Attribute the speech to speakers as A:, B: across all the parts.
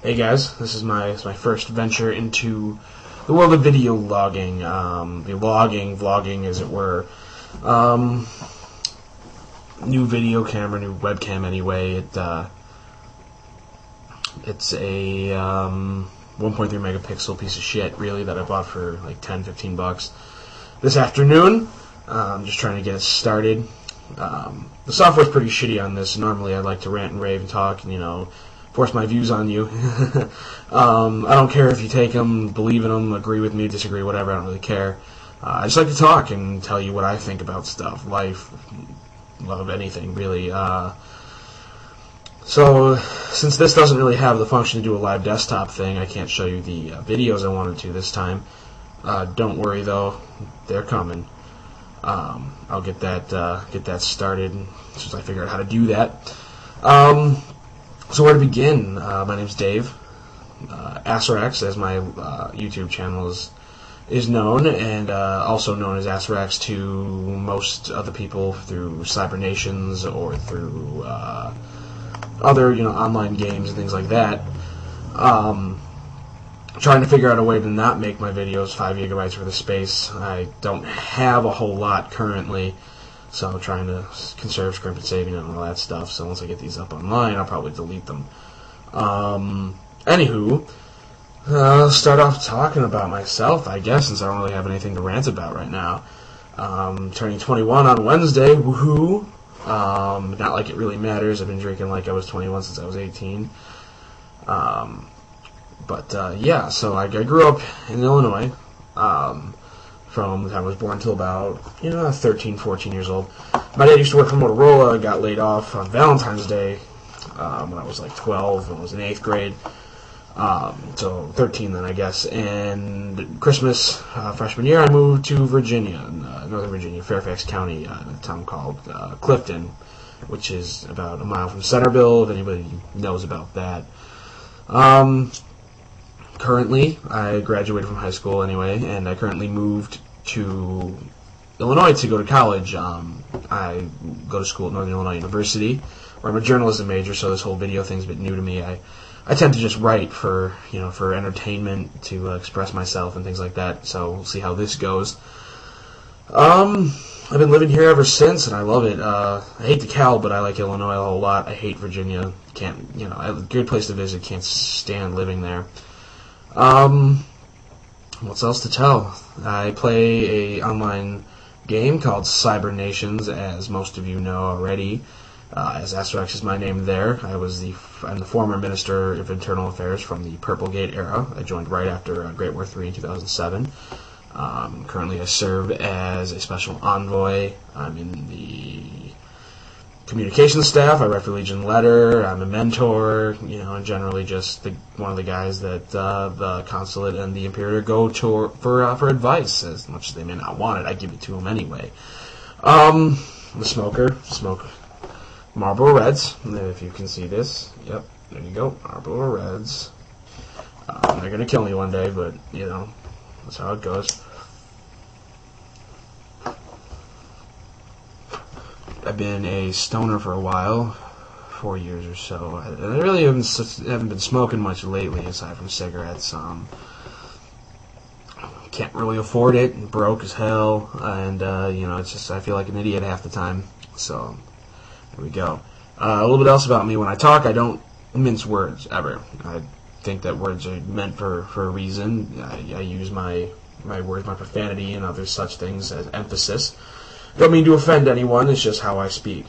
A: Hey guys, this is my first venture into the world of video logging, vlogging as it were. New video camera, new webcam anyway. It's a 1.3 megapixel piece of shit, really, that I bought for like 10-15 bucks this afternoon. Just trying to get it started. The software's pretty shitty on this. Normally I'd like to rant and rave and talk and, force my views on you. I don't care if you take them, believe in them, agree with me, disagree, whatever. I don't really care. I just like to talk and tell you what I think about stuff, life, love, anything, really. So, since this doesn't really have the function to do a live desktop thing, I can't show you the videos I wanted to this time. Don't worry, though. They're coming. I'll get that started as soon as I figure out how to do that. So where to begin? My name's Dave. Assarax, as my YouTube channel is known, and also known as Assarax to most other people through cybernations or through other online games and things like that. Trying to figure out a way to not make my videos 5 gigabytes worth of space. I don't have a whole lot currently, so I'm trying to conserve, scrimp, and save, and all that stuff. So once I get these up online, I'll probably delete them. Anywho, I'll start off talking about myself, I guess, since I don't really have anything to rant about right now. Turning 21 on Wednesday, woohoo! Not like it really matters. I've been drinking like I was 21 since I was 18. Yeah, so I grew up in Illinois. From the time I was born until about 13, 14 years old. My dad used to work for Motorola. Got laid off on Valentine's Day when I was like 12. When I was in 8th grade. So 13 then, I guess. And Christmas, freshman year, I moved to Virginia, Northern Virginia, Fairfax County, in a town called Clifton, which is about a mile from Centerville, if anybody knows about that. Currently, I graduated from high school anyway, and I currently moved to Illinois to go to college. I go to school at Northern Illinois University, where I'm a journalism major, so this whole video thing's a bit new to me. I tend to just write for entertainment, to express myself and things like that, so we'll see how this goes. I've been living here ever since, and I love it. I hate DeKalb, but I like Illinois a whole lot. I hate Virginia. Good place to visit, can't stand living there. What's else to tell? I play a online game called Cyber Nations, as most of you know already. As Assarax is my name there. I'm the former Minister of Internal Affairs from the Purplegate era. I joined right after Great War III in 2007. Currently I serve as a special envoy. I'm in the communications staff. I write for Legion Letter. I'm a mentor, and generally just one of the guys that the consulate and the Imperator go to for advice. As much as they may not want it, I give it to them anyway. I'm a smoker. Smoke Marlboro Reds. If you can see this, yep, there you go, Marlboro Reds. They're gonna kill me one day, but that's how it goes. I've been a stoner for a while, 4 years or so. I really haven't been smoking much lately, aside from cigarettes. Can't really afford it, broke as hell, and it's just I feel like an idiot half the time. So there we go. A little bit else about me: when I talk, I don't mince words ever. I think that words are meant for a reason. I use my words, my profanity, and other such things as emphasis. Don't mean to offend anyone, it's just how I speak.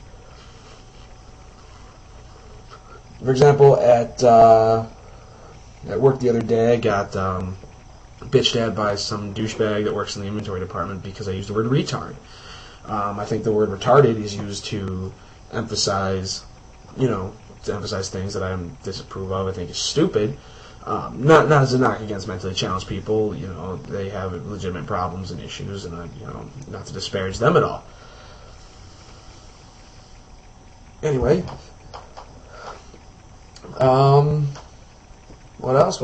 A: For example, at work the other day, I got bitched at by some douchebag that works in the inventory department because I used the word retard. I think the word retarded is used to emphasize, things that I disapprove of. I think it's stupid. Not as a knock against mentally challenged people. They have legitimate problems and issues, and not to disparage them at all. Anyway, what else?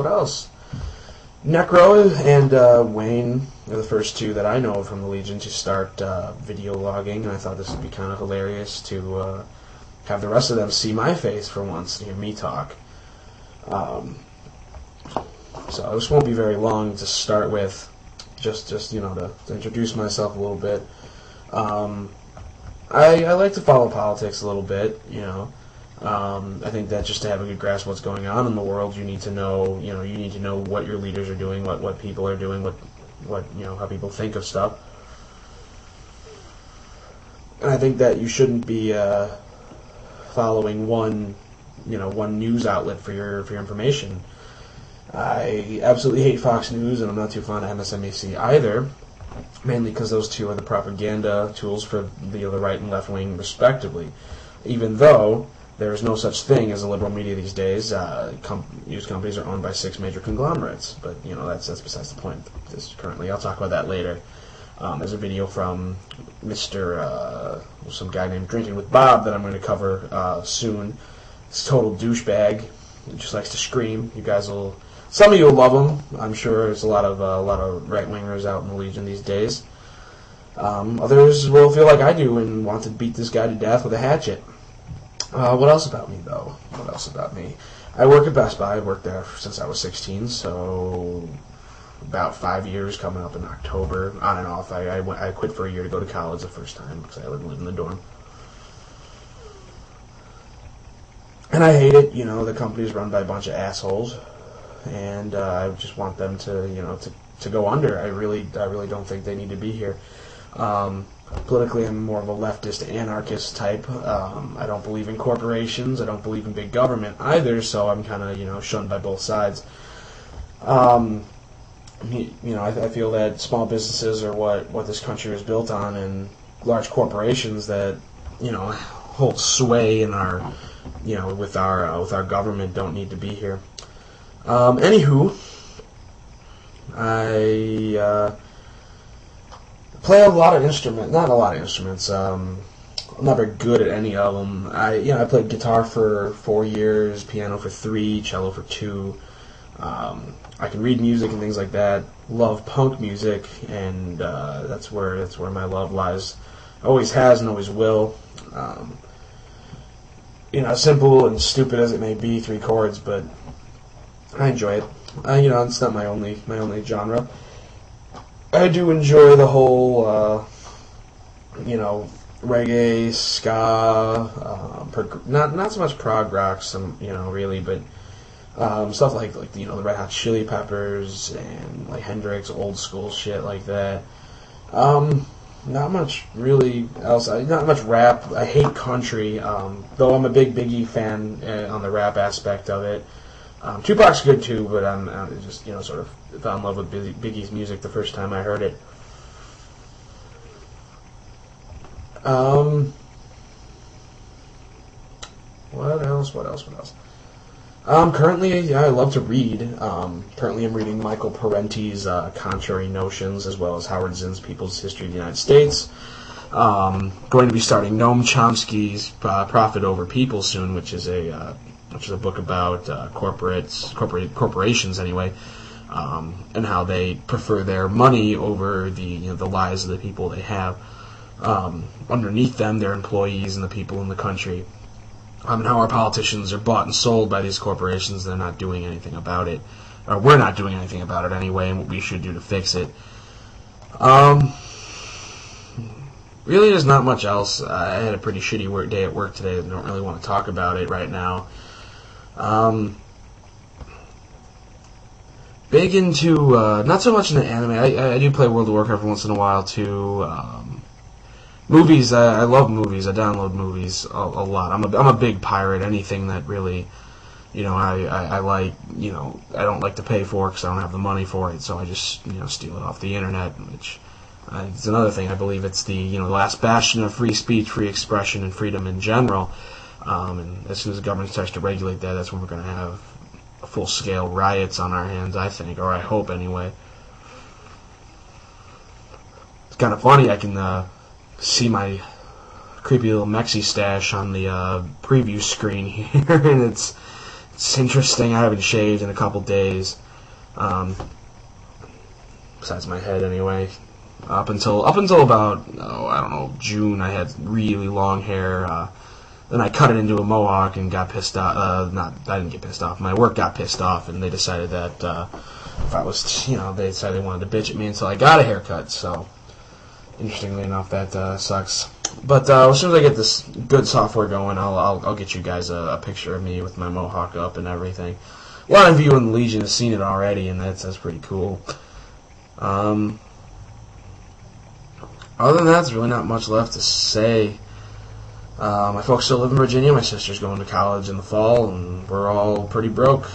A: Necro and Wayne are the first two that I know from the Legion to start video logging, and I thought this would be kind of hilarious to have the rest of them see my face for once and hear me talk. So this won't be very long to start with. Just to introduce myself a little bit. I like to follow politics a little bit. I think that just to have a good grasp of what's going on in the world, you need to know what your leaders are doing, what people are doing, what how people think of stuff. And I think that you shouldn't be following one news outlet for your information. I absolutely hate Fox News, and I'm not too fond of MSNBC either, mainly because those two are the propaganda tools for the right and left wing, respectively. Even though there is no such thing as a liberal media these days, news companies are owned by 6 major conglomerates. But that's besides the point. Currently, I'll talk about that later. There's a video from some guy named Drinking with Bob that I'm going to cover soon. He's a total douchebag. He just likes to scream. You guys will. Some of you will love him. I'm sure there's a lot of right wingers out in the Legion these days. Others will feel like I do and want to beat this guy to death with a hatchet. What else about me, though? What else about me? I work at Best Buy. I've worked there since I was 16, so about 5 years coming up in October, on and off. I quit for a year to go to college the first time because I lived in the dorm. And I hate it. The company's run by a bunch of assholes, and I just want them to go under. I really don't think they need to be here. Politically, I'm more of a leftist anarchist type. I don't believe in corporations. I don't believe in big government either. So I'm kind of shunned by both sides. I feel that small businesses are what this country is built on, and large corporations that hold sway in our with our government don't need to be here. Anywho, I play a lot of instruments. Not a lot of instruments. I'm not very good at any of them. I played guitar for 4 years, piano for 3, cello for 2. I can read music and things like that. Love punk music, and that's where my love lies. Always has and always will. Simple and stupid as it may be, 3 chords, but I enjoy it. It's not my only genre. I do enjoy the whole, reggae, ska, not so much prog rock, really, but stuff like the Red Hot Chili Peppers and like Hendrix, old school shit like that. Not much really else. Not much rap. I hate country, though I'm a big Biggie fan on the rap aspect of it. Tupac's good too, but I'm just sort of fell in love with Biggie's music the first time I heard it. What else? Currently, I love to read. Currently, I'm reading Michael Parenti's Contrary Notions, as well as Howard Zinn's People's History of the United States. Going to be starting Noam Chomsky's Profit Over People soon, which is a book about corporations anyway, and how they prefer their money over the lives of the people they have underneath them, their employees and the people in the country. And how our politicians are bought and sold by these corporations. They're not doing anything about it, or we're not doing anything about it anyway, and what we should do to fix it. Really, there's not much else. I had a pretty shitty day at work today. I don't really want to talk about it right now. Big into, not so much into anime. I do play World of Warcraft once in a while, too. Movies, I love movies. I download movies a lot. I'm a big pirate. Anything that really, I like, I don't like to pay for because I don't have the money for it, so I just, steal it off the internet, which it's another thing. I believe it's the last bastion of free speech, free expression, and freedom in general. And as soon as the government starts to regulate that, that's when we're going to have full-scale riots on our hands, I think, or I hope anyway. It's kind of funny. I can see my creepy little Mexi stash on the preview screen here, and it's interesting. I haven't shaved in a couple days. Besides my head, anyway. Up until about June, I had really long hair. Then I cut it into a mohawk and got pissed off. I didn't get pissed off. My work got pissed off, and they decided that if I was, they decided they wanted to bitch at me until I got a haircut. So, interestingly enough, that sucks. But as soon as I get this good software going, I'll get you guys a picture of me with my mohawk up and everything. A lot of you in the Legion have seen it already, and that's pretty cool. Other than that, there's really not much left to say. My folks still live in Virginia. My sister's going to college in the fall, and we're all pretty broke.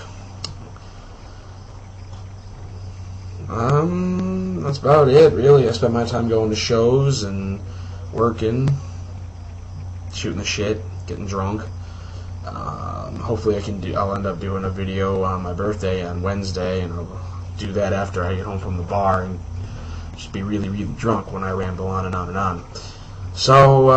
A: That's about it, really. I spend my time going to shows and working, shooting the shit, getting drunk. Hopefully I'll end up doing a video on my birthday on Wednesday, and I'll do that after I get home from the bar and just be really, really drunk when I ramble on and on and on. So,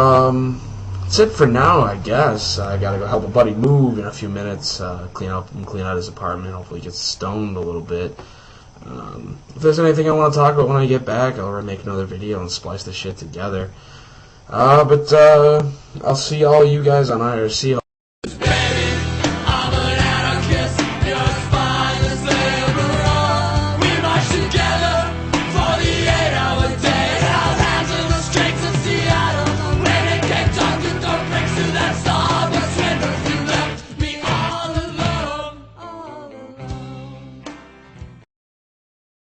A: that's it for now, I guess. I gotta go help a buddy move in a few minutes, clean out his apartment, hopefully get stoned a little bit. If there's anything I want to talk about when I get back, I'll make another video and splice the shit together. But I'll see all you guys on IRC.